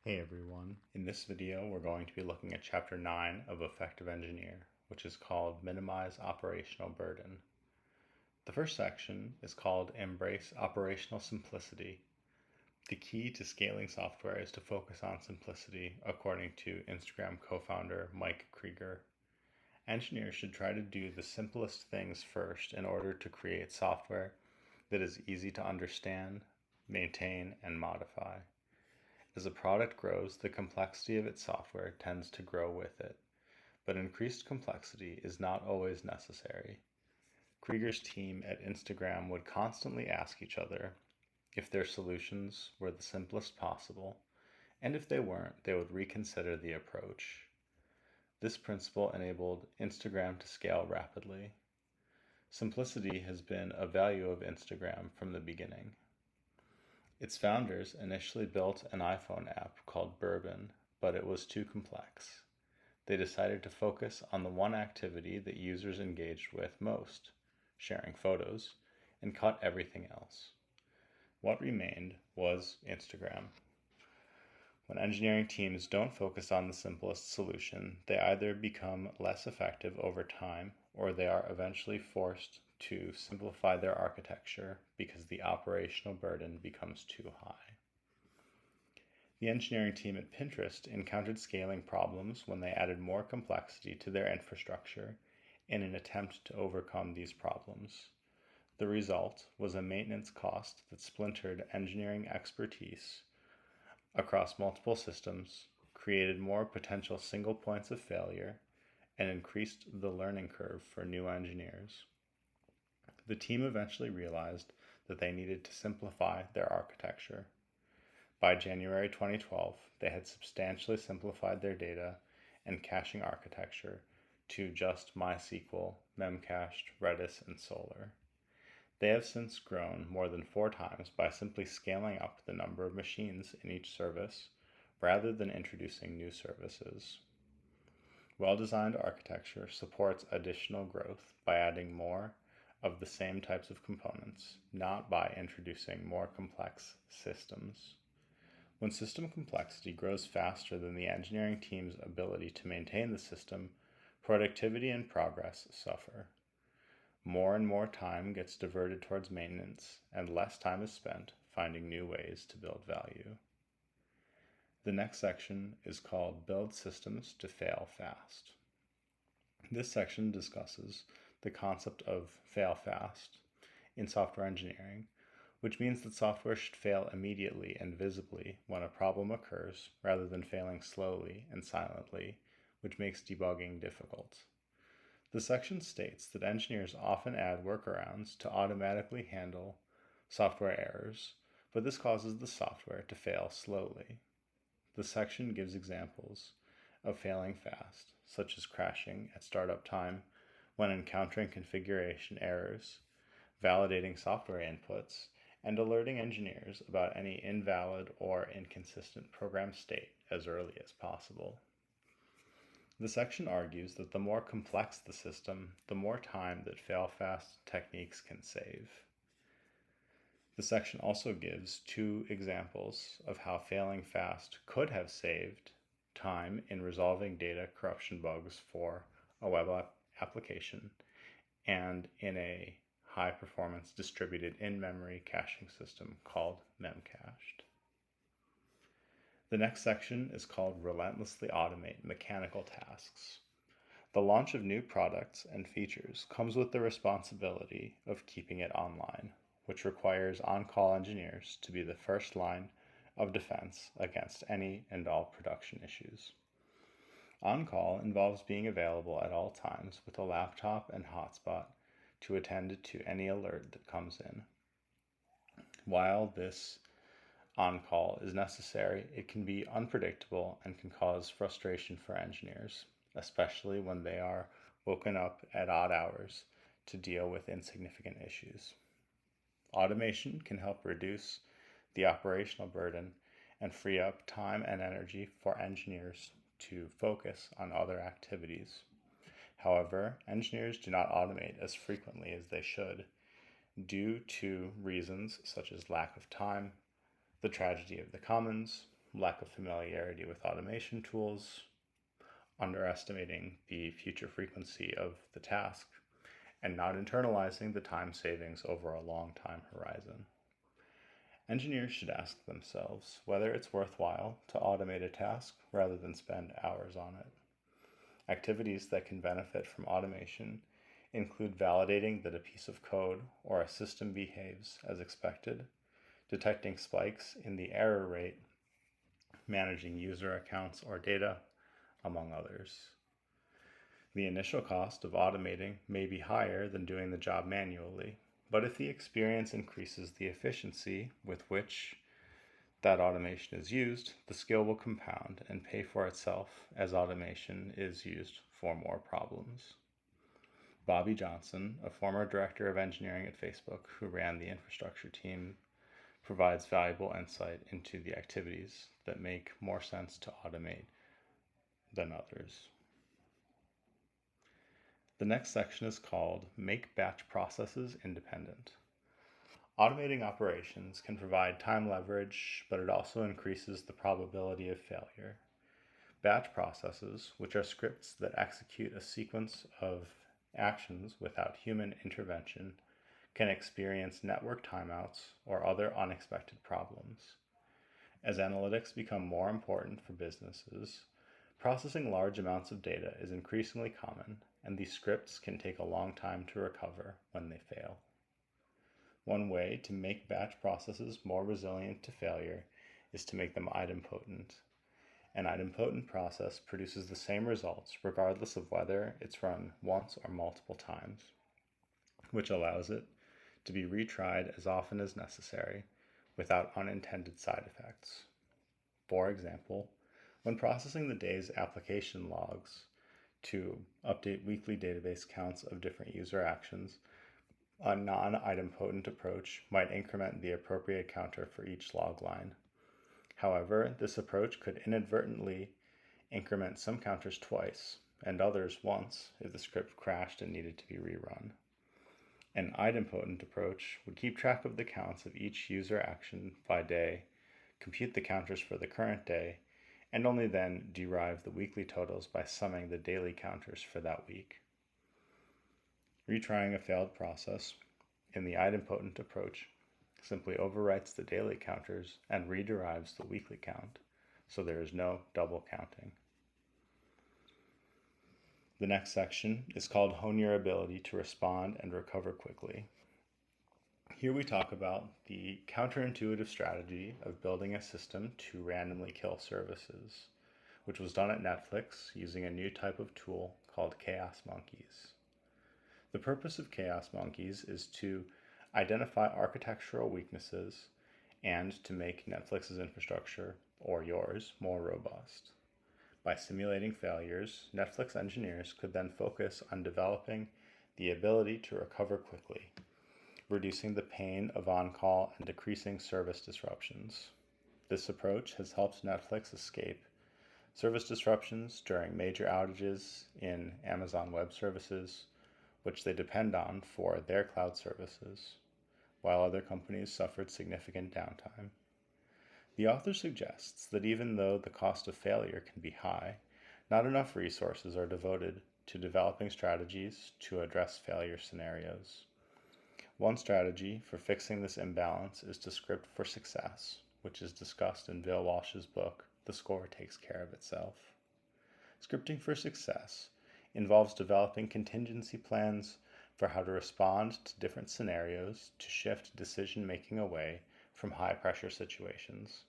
Hey everyone, in this video we're going to be looking at Chapter 9 of Effective Engineer, which is called Minimize Operational Burden. The first section is called Embrace Operational Simplicity. The key to scaling software is to focus on simplicity, according to Instagram co-founder Mike Krieger. Engineers should try to do the simplest things first in order to create software that is easy to understand, maintain, and modify. As a product grows, the complexity of its software tends to grow with it, but increased complexity is not always necessary. Krieger's team at Instagram would constantly ask each other if their solutions were the simplest possible, and if they weren't, they would reconsider the approach. This principle enabled Instagram to scale rapidly. Simplicity has been a value of Instagram from the beginning. Its founders initially built an iPhone app called Bourbon, but it was too complex. They decided to focus on the one activity that users engaged with most, sharing photos, and cut everything else. What remained was Instagram. When engineering teams don't focus on the simplest solution, they either become less effective over time or they are eventually forced to simplify their architecture because the operational burden becomes too high. The engineering team at Pinterest encountered scaling problems when they added more complexity to their infrastructure in an attempt to overcome these problems. The result was a maintenance cost that splintered engineering expertise across multiple systems, created more potential single points of failure, and increased the learning curve for new engineers. The team eventually realized that they needed to simplify their architecture. By January 2012, they had substantially simplified their data and caching architecture to just MySQL, Memcached, Redis, and Solr. They have since grown more than 4 times by simply scaling up the number of machines in each service rather than introducing new services. Well-designed architecture supports additional growth by adding more of the same types of components, not by introducing more complex systems. When system complexity grows faster than the engineering team's ability to maintain the system, productivity and progress suffer. More and more time gets diverted towards maintenance, and less time is spent finding new ways to build value. The next section is called Build Systems to Fail Fast. This section discusses the concept of fail fast in software engineering, which means that software should fail immediately and visibly when a problem occurs rather than failing slowly and silently, which makes debugging difficult. The section states that engineers often add workarounds to automatically handle software errors, but this causes the software to fail slowly. The section gives examples of failing fast, such as crashing at startup time when encountering configuration errors, validating software inputs, and alerting engineers about any invalid or inconsistent program state as early as possible. The section argues that the more complex the system, the more time that fail-fast techniques can save. The section also gives 2 examples of how failing fast could have saved time in resolving data corruption bugs for a web application and in a high-performance distributed in-memory caching system called Memcached. The next section is called Relentlessly Automate Mechanical Tasks. The launch of new products and features comes with the responsibility of keeping it online, which requires on-call engineers to be the first line of defense against any and all production issues. On-call involves being available at all times with a laptop and hotspot to attend to any alert that comes in. While this on-call is necessary, it can be unpredictable and can cause frustration for engineers, especially when they are woken up at odd hours to deal with insignificant issues. Automation can help reduce the operational burden and free up time and energy for engineers to focus on other activities. However, engineers do not automate as frequently as they should due to reasons such as lack of time, the tragedy of the commons, lack of familiarity with automation tools, underestimating the future frequency of the task, and not internalizing the time savings over a long time horizon. Engineers should ask themselves whether it's worthwhile to automate a task rather than spend hours on it. Activities that can benefit from automation include validating that a piece of code or a system behaves as expected, detecting spikes in the error rate, managing user accounts or data, among others. The initial cost of automating may be higher than doing the job manually, but if the experience increases the efficiency with which that automation is used, the skill will compound and pay for itself as automation is used for more problems. Bobby Johnson, a former director of engineering at Facebook who ran the infrastructure team, provides valuable insight into the activities that make more sense to automate than others. The next section is called Make Batch Processes Independent. Automating operations can provide time leverage, but it also increases the probability of failure. Batch processes, which are scripts that execute a sequence of actions without human intervention, can experience network timeouts or other unexpected problems. As analytics become more important for businesses, processing large amounts of data is increasingly common, and these scripts can take a long time to recover when they fail. One way to make batch processes more resilient to failure is to make them idempotent. An idempotent process produces the same results regardless of whether it's run once or multiple times, which allows it to be retried as often as necessary without unintended side effects. For example, when processing the day's application logs to update weekly database counts of different user actions, a non-idempotent approach might increment the appropriate counter for each log line. However, this approach could inadvertently increment some counters twice and others once if the script crashed and needed to be rerun. An idempotent approach would keep track of the counts of each user action by day, compute the counters for the current day, and only then derive the weekly totals by summing the daily counters for that week. Retrying a failed process in the idempotent approach simply overwrites the daily counters and rederives the weekly count, so there is no double counting. The next section is called Hone Your Ability to Respond and Recover Quickly. Here we talk about the counterintuitive strategy of building a system to randomly kill services, which was done at Netflix using a new type of tool called Chaos Monkeys. The purpose of Chaos Monkeys is to identify architectural weaknesses and to make Netflix's infrastructure, or yours, more robust. By simulating failures, Netflix engineers could then focus on developing the ability to recover quickly, reducing the pain of on-call and decreasing service disruptions. This approach has helped Netflix escape service disruptions during major outages in Amazon Web Services, which they depend on for their cloud services, while other companies suffered significant downtime. The author suggests that even though the cost of failure can be high, not enough resources are devoted to developing strategies to address failure scenarios. One strategy for fixing this imbalance is to script for success, which is discussed in Bill Walsh's book, The Score Takes Care of Itself. Scripting for success involves developing contingency plans for how to respond to different scenarios to shift decision-making away from high-pressure situations.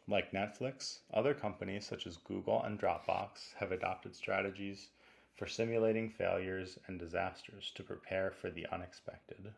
Like Netflix, other companies such as Google and Dropbox have adopted strategies for simulating failures and disasters to prepare for the unexpected.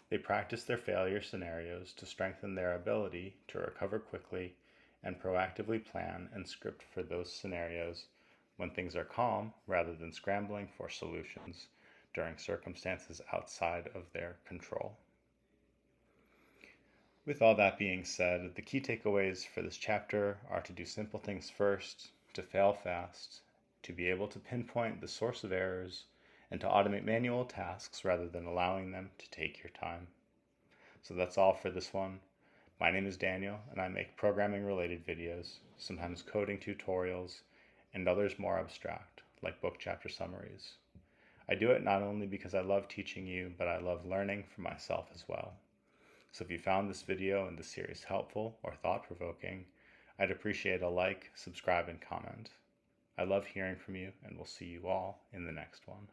They practice their failure scenarios to strengthen their ability to recover quickly and proactively plan and script for those scenarios when things are calm rather than scrambling for solutions during circumstances outside of their control. With all that being said, the key takeaways for this chapter are to do simple things first, to fail fast, to be able to pinpoint the source of errors, and to automate manual tasks rather than allowing them to take your time. So that's all for this one. My name is Daniel, and I make programming-related videos, sometimes coding tutorials, and others more abstract, like book chapter summaries. I do it not only because I love teaching you, but I love learning for myself as well. So if you found this video and this series helpful or thought-provoking, I'd appreciate a like, subscribe, and comment. I love hearing from you, and we'll see you all in the next one.